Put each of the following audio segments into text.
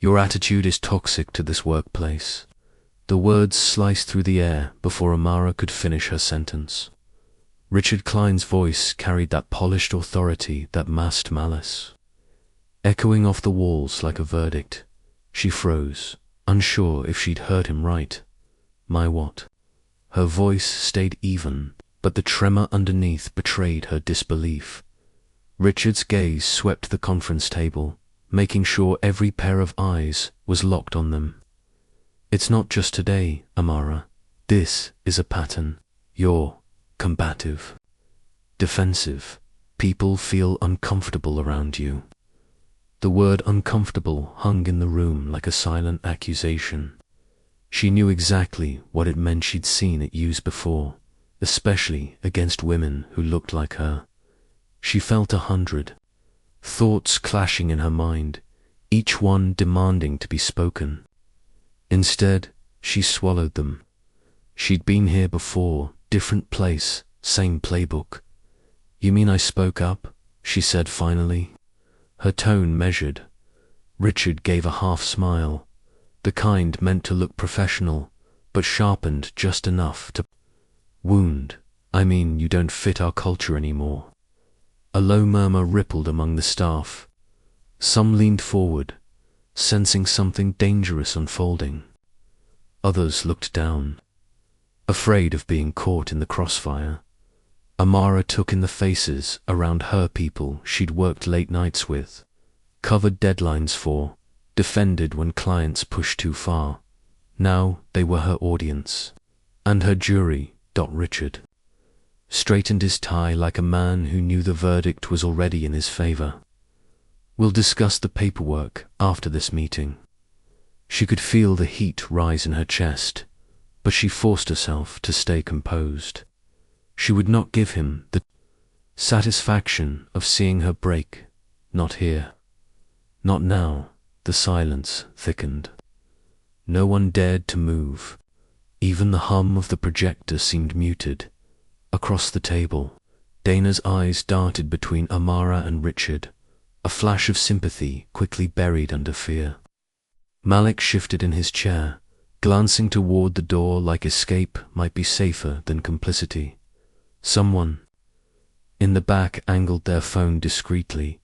Your attitude is toxic to this workplace. The words sliced through the air before Amara could finish her sentence. Richard Klein's voice carried that polished authority that masked malice. Echoing off the walls like a verdict, she froze, unsure if she'd heard him right. My what? Her voice stayed even, but the tremor underneath betrayed her disbelief. Richard's gaze swept the conference table, making sure every pair of eyes was locked on them. It's not just today, Amara. This is a pattern. You're combative, defensive. People feel uncomfortable around you. The word uncomfortable hung in the room like a silent accusation. She knew exactly what it meant. She'd seen it used before, especially against women who looked like her. She felt 100 thoughts clashing in her mind, each one demanding to be spoken. Instead, she swallowed them. She'd been here before, different place, same playbook. You mean I spoke up? She said finally. Her tone measured. Richard gave a half smile, the kind meant to look professional, but sharpened just enough to wound. I mean, you don't fit our culture anymore. A low murmur rippled among the staff. Some leaned forward, sensing something dangerous unfolding. Others looked down, afraid of being caught in the crossfire. Amara took in the faces around her people she'd worked late nights with, covered deadlines for, defended when clients pushed too far. Now they were her audience. And her jury. Richard straightened his tie like a man who knew the verdict was already in his favor. We'll discuss the paperwork after this meeting. She could feel the heat rise in her chest, but she forced herself to stay composed. She would not give him the satisfaction of seeing her break. Not here. Not now. The silence thickened. No one dared to move. Even the hum of the projector seemed muted. Across the table, Dana's eyes darted between Amara and Richard, a flash of sympathy quickly buried under fear. Malik shifted in his chair, glancing toward the door like escape might be safer than complicity. Someone in the back angled their phone discreetly,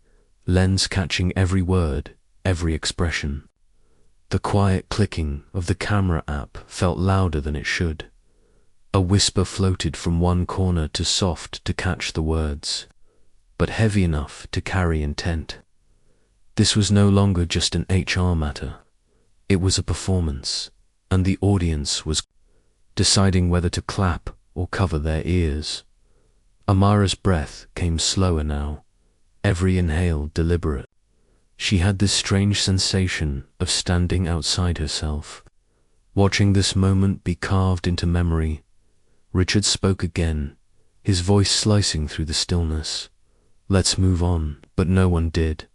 lens catching every word, every expression. The quiet clicking of the camera app felt louder than it should. A whisper floated from one corner, too soft to catch the words, but heavy enough to carry intent. This was no longer just an HR matter. It was a performance, and the audience was deciding whether to clap or cover their ears. Amara's breath came slower now, every inhale deliberate. She had this strange sensation of standing outside herself, watching this moment be carved into memory. Richard spoke again, his voice slicing through the stillness. Let's move on, but no one did.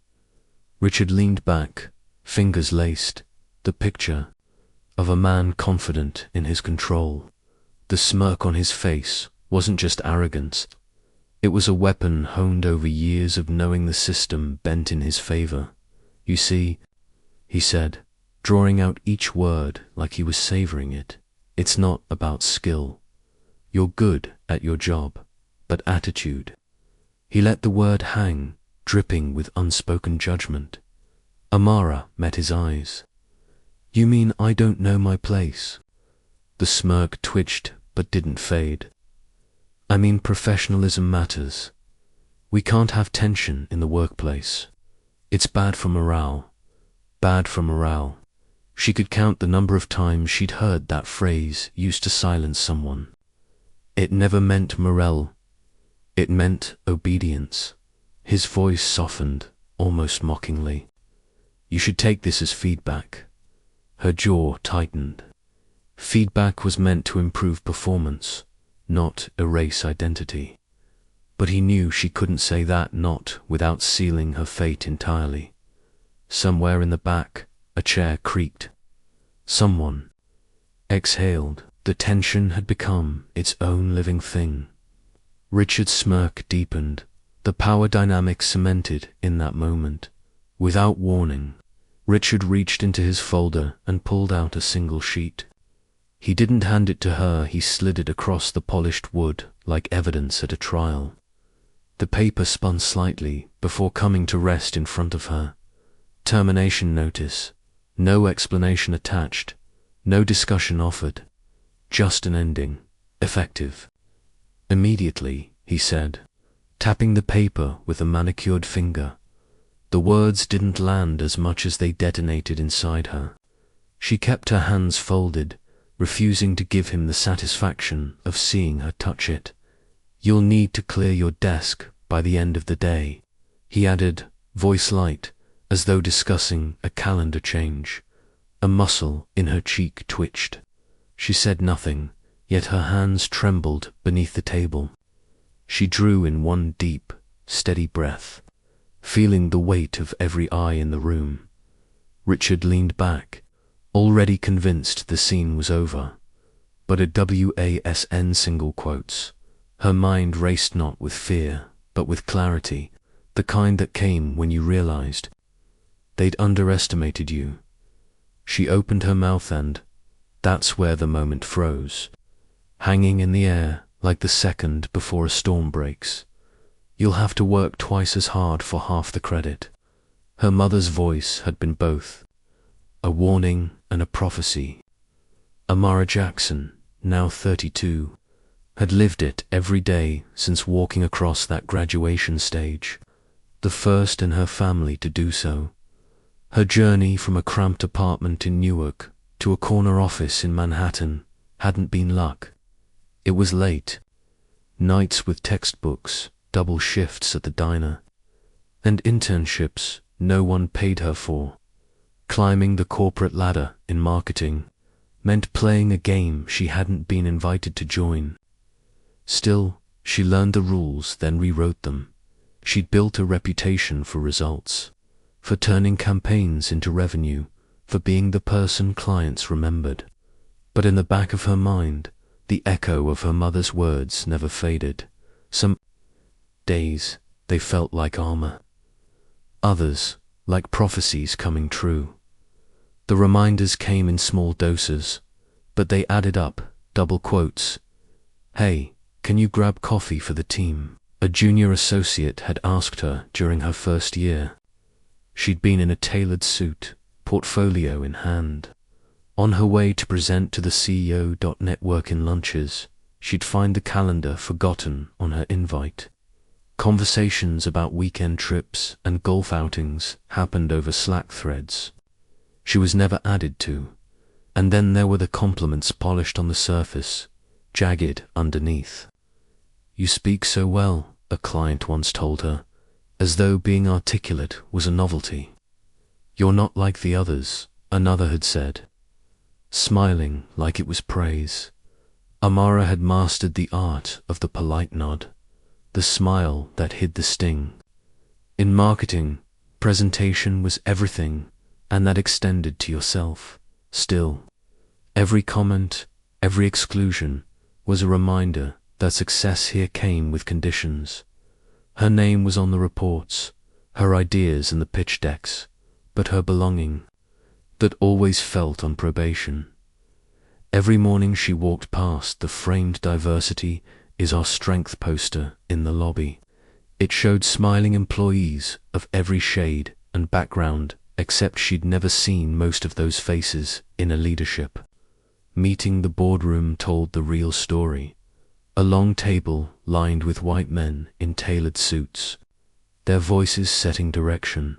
Richard leaned back, fingers laced, the picture of a man confident in his control. The smirk on his face wasn't just arrogance. It was a weapon honed over years of knowing the system bent in his favor. You see, he said, drawing out each word like he was savoring it, it's not about skill. You're good at your job, but attitude. He let the word hang, dripping with unspoken judgment. Amara met his eyes. You mean I don't know my place? The smirk twitched but didn't fade. I mean professionalism matters. We can't have tension in the workplace. It's bad for morale. Bad for morale. She could count the number of times she'd heard that phrase used to silence someone. It never meant morale. It meant obedience. His voice softened, almost mockingly. You should take this as feedback. Her jaw tightened. Feedback was meant to improve performance, not erase identity. But he knew she couldn't say that, not without sealing her fate entirely. Somewhere in the back, a chair creaked. Someone exhaled. The tension had become its own living thing. Richard's smirk deepened, the power dynamic cemented in that moment. Without warning, Richard reached into his folder and pulled out a single sheet. He didn't hand it to her, he slid it across the polished wood like evidence at a trial. The paper spun slightly before coming to rest in front of her. Termination notice. No explanation attached. No discussion offered. Just an ending. Effective. Immediately, he said, tapping the paper with a manicured finger. The words didn't land as much as they detonated inside her. She kept her hands folded, refusing to give him the satisfaction of seeing her touch it. "You'll need to clear your desk by the end of the day," he added, voice light, as though discussing a calendar change. A muscle in her cheek twitched. She said nothing, yet her hands trembled beneath the table. She drew in one deep, steady breath, feeling the weight of every eye in the room. Richard leaned back, already convinced the scene was over. But a WASN single quotes. Her mind raced not with fear, but with clarity, the kind that came when you realized they'd underestimated you. She opened her mouth and that's where the moment froze, hanging in the air like the second before a storm breaks. "You'll have to work twice as hard for half the credit." Her mother's voice had been both a warning and a prophecy. Amara Jackson, now 32, had lived it every day since walking across that graduation stage, the first in her family to do so. Her journey from a cramped apartment in Newark to a corner office in Manhattan hadn't been luck. It was late. Nights with textbooks, double shifts at the diner, and internships no one paid her for. Climbing the corporate ladder in marketing meant playing a game she hadn't been invited to join. Still, she learned the rules, then rewrote them. She'd built a reputation for results, for turning campaigns into revenue, for being the person clients remembered. But in the back of her mind, the echo of her mother's words never faded. Some days, they felt like armor. Others, like prophecies coming true. The reminders came in small doses, but they added up, double quotes. "Hey, can you grab coffee for the team?" A junior associate had asked her during her first year. She'd been in a tailored suit, portfolio in hand. On her way to present to the CEO. Networking lunches, she'd find the calendar forgotten on her invite. Conversations about weekend trips and golf outings happened over Slack threads. She was never added to. And then there were the compliments polished on the surface, jagged underneath. "You speak so well," a client once told her, as though being articulate was a novelty. "You're not like the others," another had said, smiling like it was praise. Amara had mastered the art of the polite nod, the smile that hid the sting. In marketing, presentation was everything, and that extended to yourself. Still, every comment, every exclusion was a reminder that success here came with conditions. Her name was on the reports, her ideas in the pitch decks, but her belonging, that always felt on probation. Every morning she walked past the framed "Diversity is our strength" poster in the lobby. It showed smiling employees of every shade and background, except she'd never seen most of those faces in a leadership. Meeting the boardroom told the real story. A long table lined with white men in tailored suits, their voices setting direction,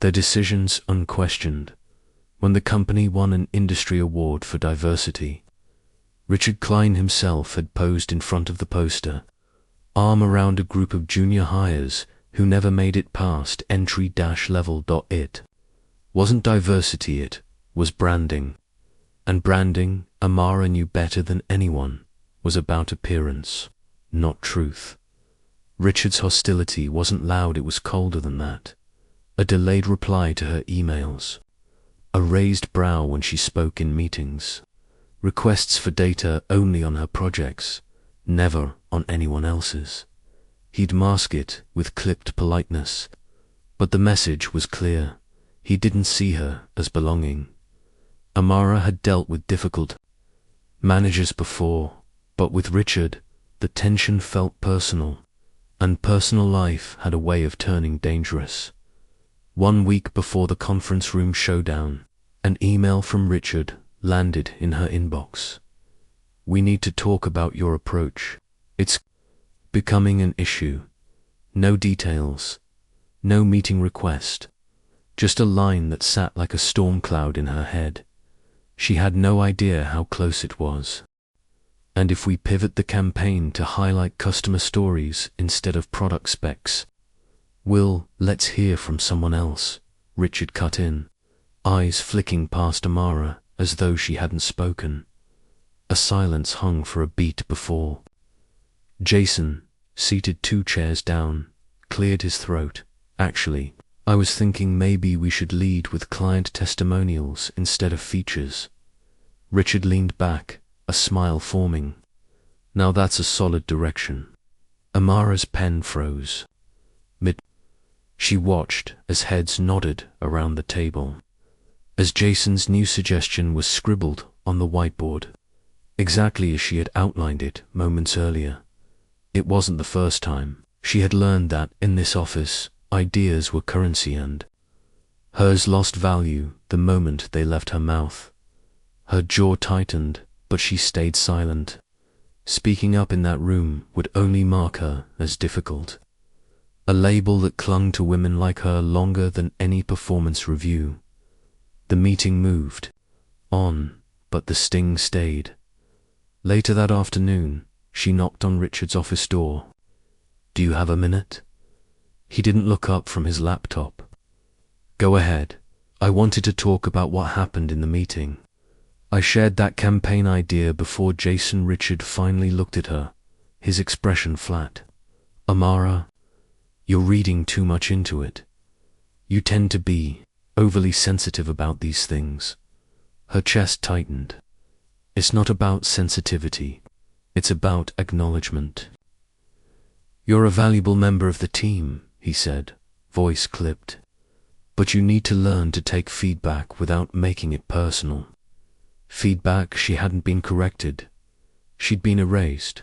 their decisions unquestioned. When the company won an industry award for diversity, Richard Klein himself had posed in front of the poster, arm around a group of junior hires who never made it past entry-level. It wasn't diversity, it was branding. And branding, Amara knew better than anyone, was about appearance, not truth. Richard's hostility wasn't loud, it was colder than that. A delayed reply to her emails, a raised brow when she spoke in meetings, requests for data only on her projects, never on anyone else's. He'd mask it with clipped politeness, but the message was clear. He didn't see her as belonging. Amara had dealt with difficult managers before, but with Richard, the tension felt personal, and personal life had a way of turning dangerous. 1 week before the conference room showdown, an email from Richard landed in her inbox. "We need to talk about your approach. It's becoming an issue. No details, no meeting request, just a line that sat like a storm cloud in her head. She had no idea how close it was. And if we pivot the campaign to highlight customer stories instead of product specs? Let's hear from someone else," Richard cut in, eyes flicking past Amara as though she hadn't spoken. A silence hung for a beat before Jason, seated 2 chairs down, cleared his throat. "Actually, I was thinking maybe we should lead with client testimonials instead of features." Richard leaned back, a smile forming. "Now that's a solid direction." Amara's pen froze. She watched as heads nodded around the table, as Jason's new suggestion was scribbled on the whiteboard, exactly as she had outlined it moments earlier. It wasn't the first time. She had learned that, in this office, ideas were currency and hers lost value the moment they left her mouth. Her jaw tightened, but she stayed silent. Speaking up in that room would only mark her as difficult. A label that clung to women like her longer than any performance review. The meeting moved on, but the sting stayed. Later that afternoon, she knocked on Richard's office door. "Do you have a minute?" He didn't look up from his laptop. "Go ahead. I wanted to talk about what happened in the meeting." I shared that campaign idea before Jason. Richard finally looked at her, his expression flat. "Amara, you're reading too much into it. You tend to be overly sensitive about these things." Her chest tightened. "It's not about sensitivity. It's about acknowledgement." "You're a valuable member of the team," he said, voice clipped. "But you need to learn to take feedback without making it personal." Feedback she hadn't been corrected. She'd been erased.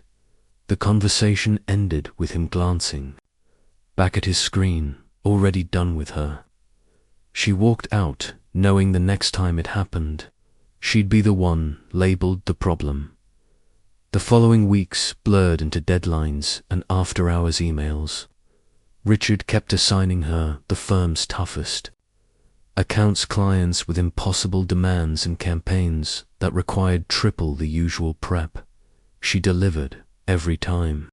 The conversation ended with him glancing back at his screen, already done with her. She walked out, knowing the next time it happened, she'd be the one labeled the problem. The following weeks blurred into deadlines and after-hours emails. Richard kept assigning her the firm's toughest accounts, clients with impossible demands and campaigns that required triple the usual prep. She delivered every time.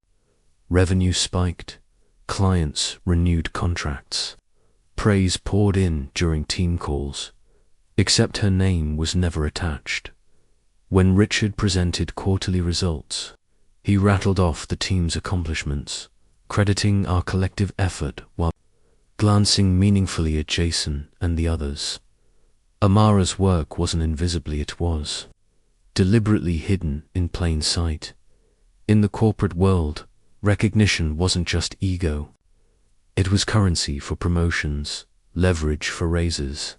Revenue spiked. Clients renewed contracts. Praise poured in during team calls, except her name was never attached. When Richard presented quarterly results, he rattled off the team's accomplishments, crediting our collective effort while glancing meaningfully at Jason and the others. Amara's work wasn't invisibly, it was deliberately hidden in plain sight. In the corporate world, recognition wasn't just ego. It was currency for promotions, leverage for raises,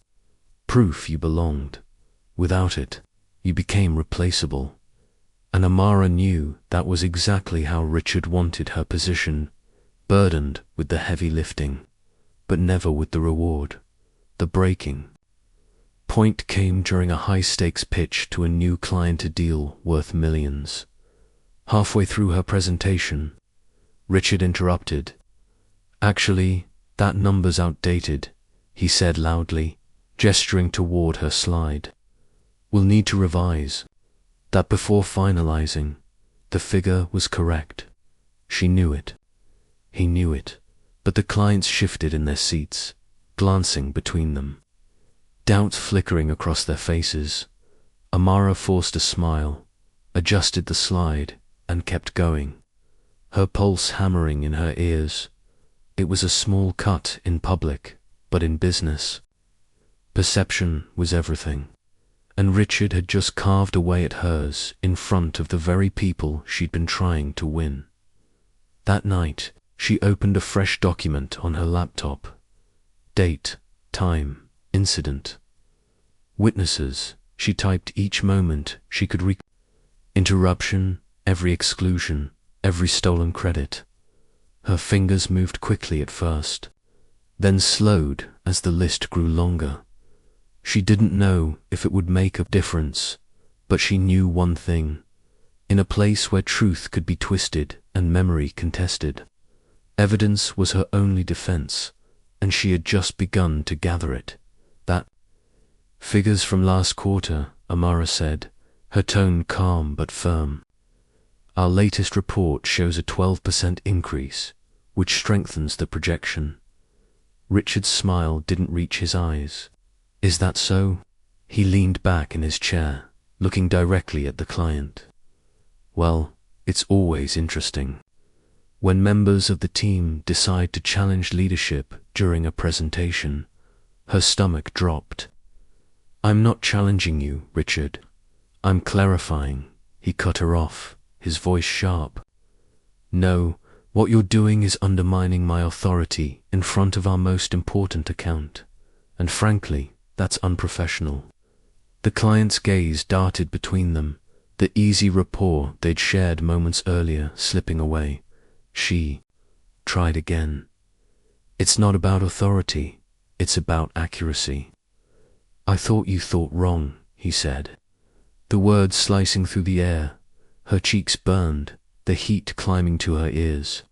proof you belonged. Without it, you became replaceable. And Amara knew that was exactly how Richard wanted her position, burdened with the heavy lifting, but never with the reward. The breaking point came during a high-stakes pitch to a new client, a deal worth millions. Halfway through her presentation, Richard interrupted. "Actually, that number's outdated," he said loudly, gesturing toward her slide. "We'll need to revise that before finalizing." The figure was correct. She knew it. He knew it. But the clients shifted in their seats, glancing between them, doubt flickering across their faces. Amara forced a smile, adjusted the slide, and kept going, her pulse hammering in her ears. It was a small cut in public, but in business, perception was everything. And Richard had just carved away at hers in front of the very people she'd been trying to win. That night, she opened a fresh document on her laptop. Date, time, incident. Witnesses, she typed each moment she could interruption, every exclusion, every stolen credit. Her fingers moved quickly at first, then slowed as the list grew longer. She didn't know if it would make a difference, but she knew one thing. In a place where truth could be twisted and memory contested, evidence was her only defense, and she had just begun to gather it. That figures from last quarter, Amara said, her tone calm but firm. Our latest report shows a 12% increase, which strengthens the projection. Richard's smile didn't reach his eyes. Is that so? He leaned back in his chair, looking directly at the client. Well, it's always interesting. When members of the team decide to challenge leadership during a presentation, her stomach dropped. I'm not challenging you, Richard. I'm clarifying. He cut her off, his voice sharp. No, what you're doing is undermining my authority in front of our most important account. And frankly, that's unprofessional. The client's gaze darted between them, the easy rapport they'd shared moments earlier slipping away. She tried again. It's not about authority, it's about accuracy. I thought you thought wrong, he said. The words slicing through the air, her cheeks burned, the heat climbing to her ears.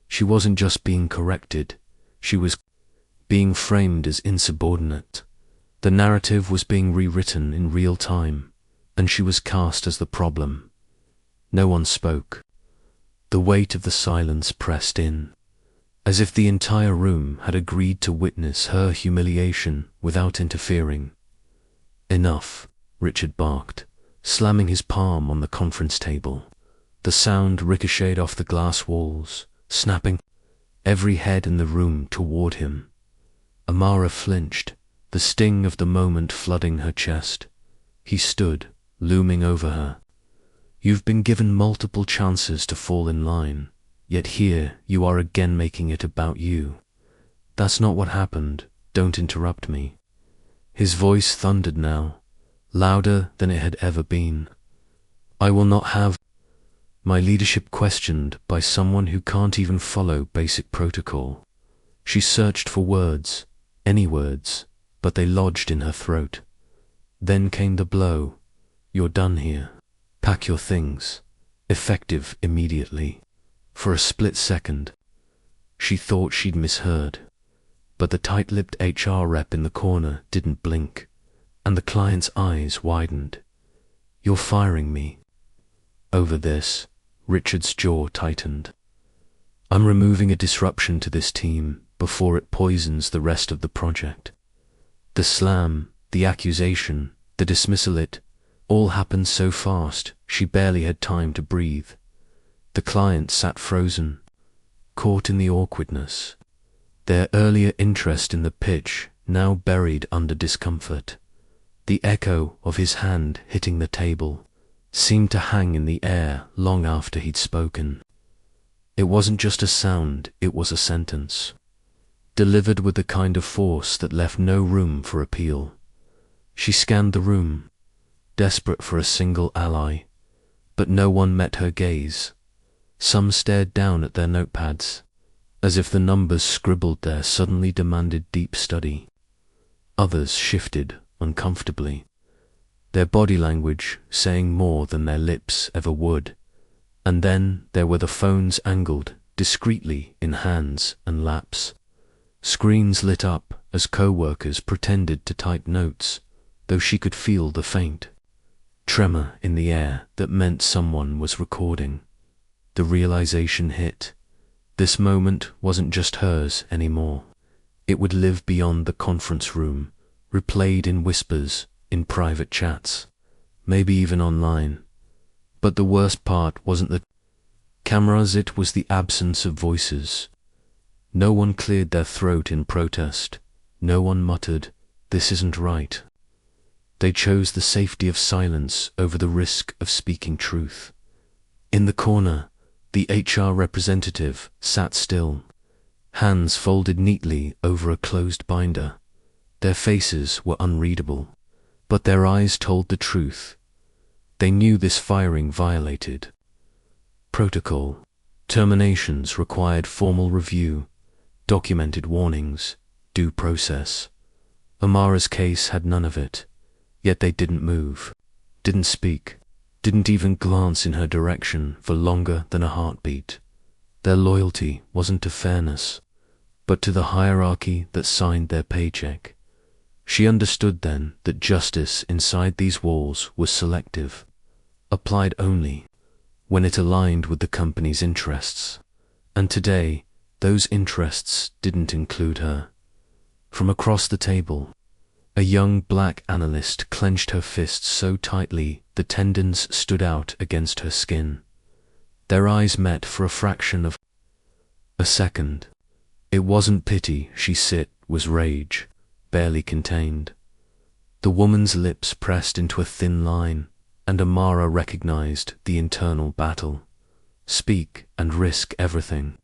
She wasn't just being corrected, she was being framed as insubordinate. The narrative was being rewritten in real time, and she was cast as the problem. No one spoke. The weight of the silence pressed in, as if the entire room had agreed to witness her humiliation without interfering. Enough, Richard barked, slamming his palm on the conference table. The sound ricocheted off the glass walls, snapping every head in the room toward him. Amara flinched, the sting of the moment flooding her chest. He stood, looming over her. You've been given multiple chances to fall in line, yet here you are again making it about you. That's not what happened. Don't interrupt me. His voice thundered now, louder than it had ever been. I will not have my leadership questioned by someone who can't even follow basic protocol. She searched for words, any words, but they lodged in her throat. Then came the blow. You're done here. Pack your things. Effective immediately. For a split second, she thought she'd misheard, but the tight-lipped HR rep in the corner didn't blink, and the client's eyes widened. You're firing me. Over this, Richard's jaw tightened. I'm removing a disruption to this team before it poisons the rest of the project. The slam, the accusation, the dismissal, it all happened so fast she barely had time to breathe. The client sat frozen, caught in the awkwardness, their earlier interest in the pitch now buried under discomfort. The echo of his hand hitting the table seemed to hang in the air long after he'd spoken. It wasn't just a sound, it was a sentence, delivered with the kind of force that left no room for appeal. She scanned the room, desperate for a single ally, but no one met her gaze. Some stared down at their notepads, as if the numbers scribbled there suddenly demanded deep study. Others shifted uncomfortably, their body language saying more than their lips ever would. And then there were the phones angled discreetly in hands and laps. Screens lit up as co-workers pretended to type notes, though she could feel the faint tremor in the air that meant someone was recording. The realization hit. This moment wasn't just hers anymore. It would live beyond the conference room, replayed in whispers, in private chats, maybe even online. But the worst part wasn't the cameras, it was the absence of voices. No one cleared their throat in protest. No one muttered, "This isn't right." They chose the safety of silence over the risk of speaking truth. In the corner, the HR representative sat still, hands folded neatly over a closed binder. Their faces were unreadable, but their eyes told the truth. They knew this firing violated protocol. Terminations required formal review, documented warnings, due process. Amara's case had none of it, yet they didn't move, didn't speak, didn't even glance in her direction for longer than a heartbeat. Their loyalty wasn't to fairness, but to the hierarchy that signed their paycheck. She understood then that justice inside these walls was selective, applied only when it aligned with the company's interests. And today, those interests didn't include her. From across the table, a young black analyst clenched her fists so tightly the tendons stood out against her skin. Their eyes met for a fraction of a second. It wasn't pity she sit, was rage, barely contained. The woman's lips pressed into a thin line, and Amara recognized the internal battle. Speak and risk everything.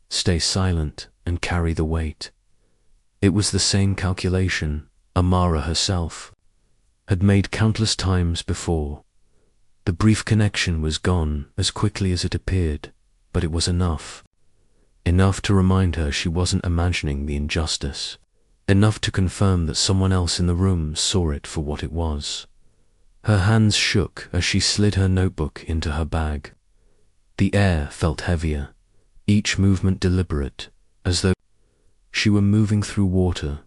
Stay silent and carry the weight. It was the same calculation Amara herself had made countless times before. The brief connection was gone as quickly as it appeared, but it was enough. Enough to remind her she wasn't imagining the injustice. Enough to confirm that someone else in the room saw it for what it was. Her hands shook as she slid her notebook into her bag. The air felt heavier, each movement deliberate, as though she were moving through water.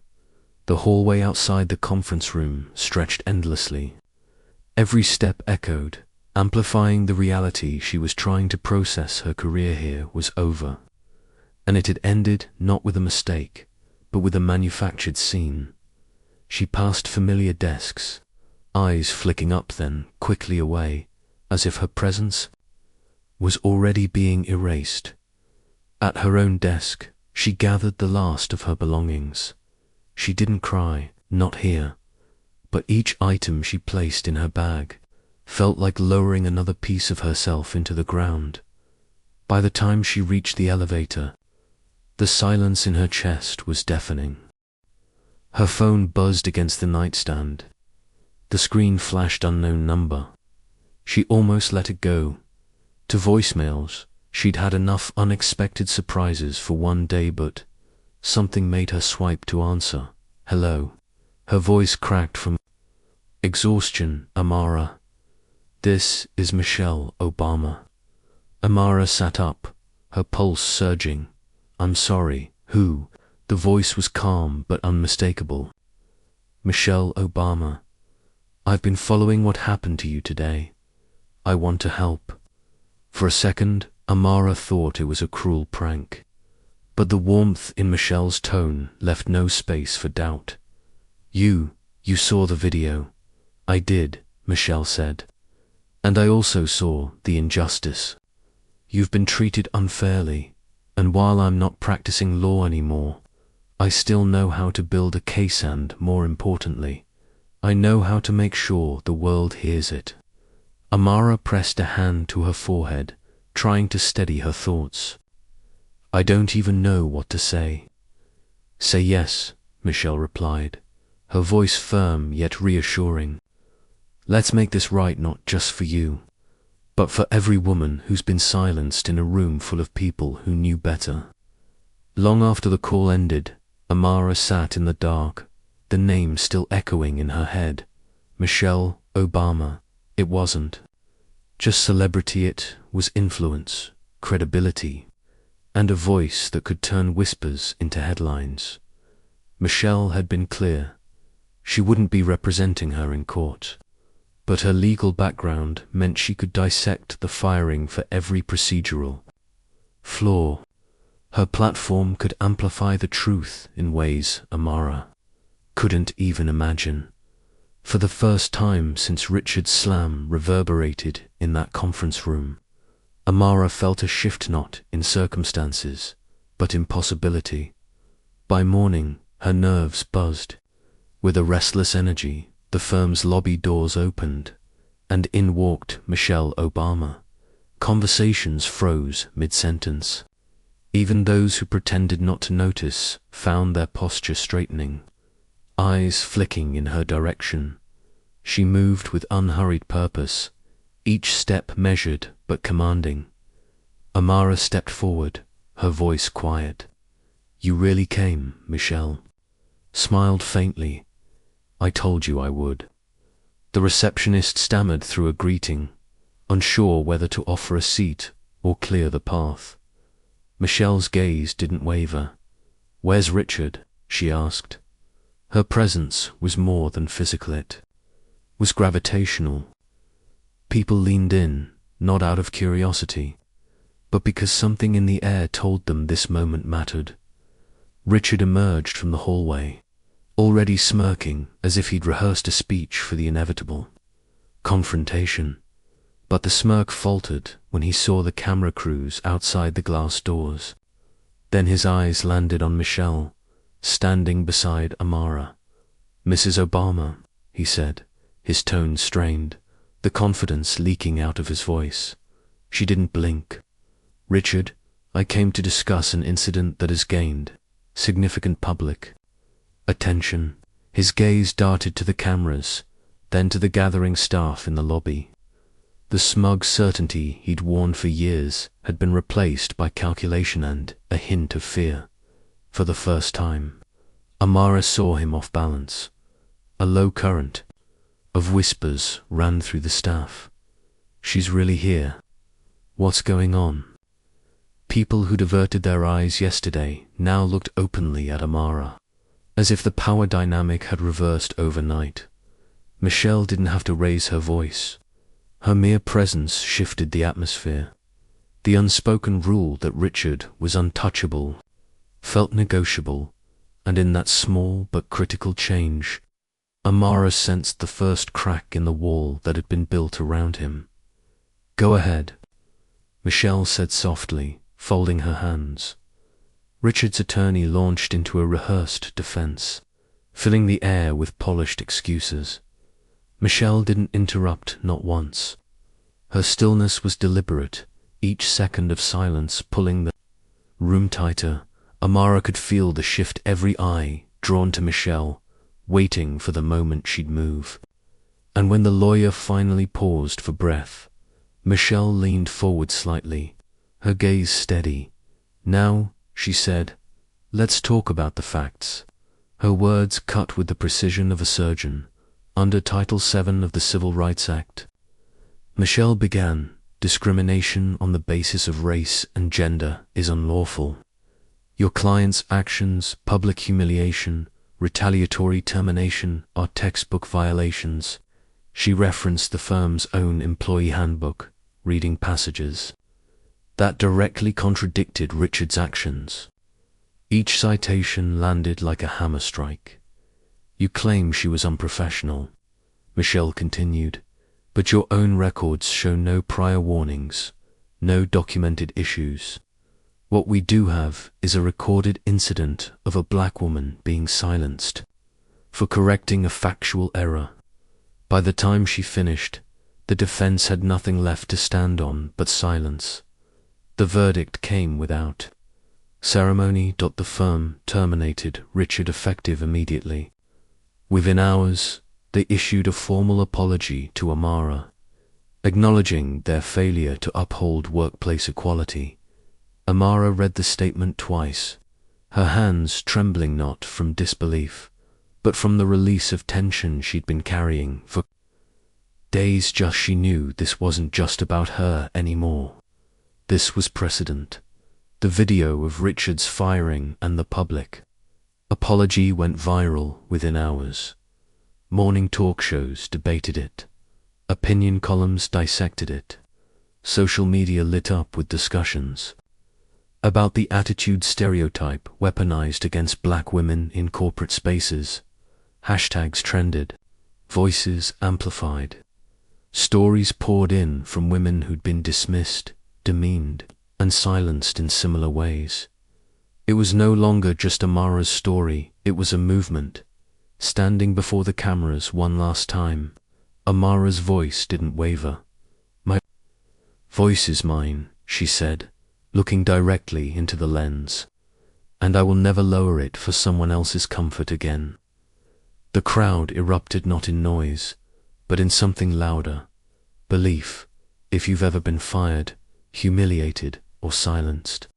The hallway outside the conference room stretched endlessly. Every step echoed, amplifying the reality she was trying to process. Her career here was over, and it had ended not with a mistake, but with a manufactured scene. She passed familiar desks, eyes flicking up then quickly away, as if her presence was already being erased. At her own desk, she gathered the last of her belongings. She didn't cry, not here, but each item she placed in her bag felt like lowering another piece of herself into the ground. By the time she reached the elevator, the silence in her chest was deafening. Her phone buzzed against the nightstand. The screen flashed unknown number. She almost let it go. To voicemails, she'd had enough unexpected surprises for one day, but something made her swipe to answer. Hello. Her voice cracked from exhaustion. Amara. This is Michelle Obama. Amara sat up, her pulse surging. I'm sorry. Who? The voice was calm but unmistakable. Michelle Obama. I've been following what happened to you today. I want to help. For a second, Amara thought it was a cruel prank, but the warmth in Michelle's tone left no space for doubt. You saw the video. I did, Michelle said. And I also saw the injustice. You've been treated unfairly, and while I'm not practicing law anymore, I still know how to build a case and, more importantly, I know how to make sure the world hears it. Amara pressed a hand to her forehead, trying to steady her thoughts. I don't even know what to say. Say yes, Michelle replied, her voice firm yet reassuring. Let's make this right, not just for you, but for every woman who's been silenced in a room full of people who knew better. Long after the call ended, Amara sat in the dark, the name still echoing in her head. Michelle Obama. It wasn't just celebrity, it was influence, credibility, and a voice that could turn whispers into headlines. Michelle had been clear. She wouldn't be representing her in court, but her legal background meant she could dissect the firing for every procedural flaw. Her platform could amplify the truth in ways Amara couldn't even imagine. For the first time since Richard's slam reverberated in that conference room, Amara felt a shift not in circumstances, but in possibility. By morning, her nerves buzzed. With a restless energy, the firm's lobby doors opened, and in walked Michelle Obama. Conversations froze mid-sentence. Even those who pretended not to notice found their posture straightening. eyes flicking in her direction. She moved with unhurried purpose, each step measured but commanding. Amara stepped forward, her voice quiet. "You really came, Michelle?" Smiled faintly. "I told you I would." The receptionist stammered through a greeting, unsure whether to offer a seat or clear the path. Michelle's gaze didn't waver. "Where's Richard?" she asked. Her presence was more than physical, it was gravitational. People leaned in, not out of curiosity, but because something in the air told them this moment mattered. Richard emerged from the hallway, already smirking as if he'd rehearsed a speech for the inevitable confrontation. But the smirk faltered when he saw the camera crews outside the glass doors. Then his eyes landed on Michelle, standing beside Amara. "Mrs. Obama," he said, his tone strained, the confidence leaking out of his voice. She didn't blink. "Richard, I came to discuss an incident that has gained significant public attention." His gaze darted to the cameras, then to the gathering staff in the lobby. The smug certainty he'd worn for years had been replaced by calculation and a hint of fear. For the first time, Amara saw him off balance. A low current of whispers ran through the staff. "She's really here. What's going on?" People who'd averted their eyes yesterday now looked openly at Amara, as if the power dynamic had reversed overnight. Michelle didn't have to raise her voice. Her mere presence shifted the atmosphere. The unspoken rule that Richard was untouchable felt negotiable, and in that small but critical change, Amara sensed the first crack in the wall that had been built around him. "Go ahead," Michelle said softly, folding her hands. Richard's attorney launched into a rehearsed defense, filling the air with polished excuses. Michelle didn't interrupt, not once. Her stillness was deliberate, each second of silence pulling the room tighter. Amara could feel the shift, every eye drawn to Michelle, waiting for the moment she'd move. And when the lawyer finally paused for breath, Michelle leaned forward slightly, her gaze steady. "Now," she said, "let's talk about the facts." Her words cut with the precision of a surgeon. Under Title VII of the Civil Rights Act, Michelle began, "Discrimination on the basis of race and gender is unlawful. Your client's actions, public humiliation, retaliatory termination are textbook violations." She referenced the firm's own employee handbook, reading passages that directly contradicted Richard's actions. Each citation landed like a hammer strike. "You claim she was unprofessional," Michelle continued, "but your own records show no prior warnings, no documented issues. What we do have is a recorded incident of a black woman being silenced for correcting a factual error." By the time she finished, the defense had nothing left to stand on but silence. The verdict came without ceremony. The firm terminated Richard effective immediately. Within hours, they issued a formal apology to Amara, acknowledging their failure to uphold workplace equality. Amara read the statement twice, her hands trembling not from disbelief, but from the release of tension she'd been carrying for days. She knew this wasn't just about her anymore. This was precedent. The video of Richard's firing and the public apology went viral within hours. Morning talk shows debated it. Opinion columns dissected it. Social media lit up with discussions about the attitude stereotype weaponized against black women in corporate spaces. Hashtags trended. Voices amplified. Stories poured in from women who'd been dismissed, demeaned, and silenced in similar ways. It was no longer just Amara's story, it was a movement. Standing before the cameras one last time, Amara's voice didn't waver. "My voice is mine," she said, looking directly into the lens, "and I will never lower it for someone else's comfort again." The crowd erupted not in noise, but in something louder: belief, if you've ever been fired, humiliated, or silenced.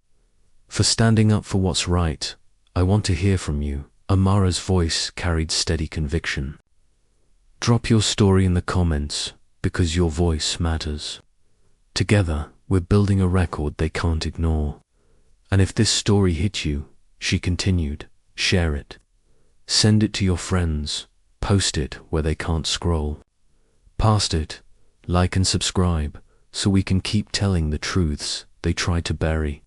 For standing up for what's right, I want to hear from you. Amara's voice carried steady conviction. Drop your story in the comments, because your voice matters. Together, we're building a record they can't ignore. And if this story hit you, she continued, share it. Send it to your friends, post it where they can't scroll. Past it, like and subscribe, so we can keep telling the truths they try to bury.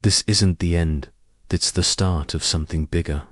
This isn't the end, it's the start of something bigger.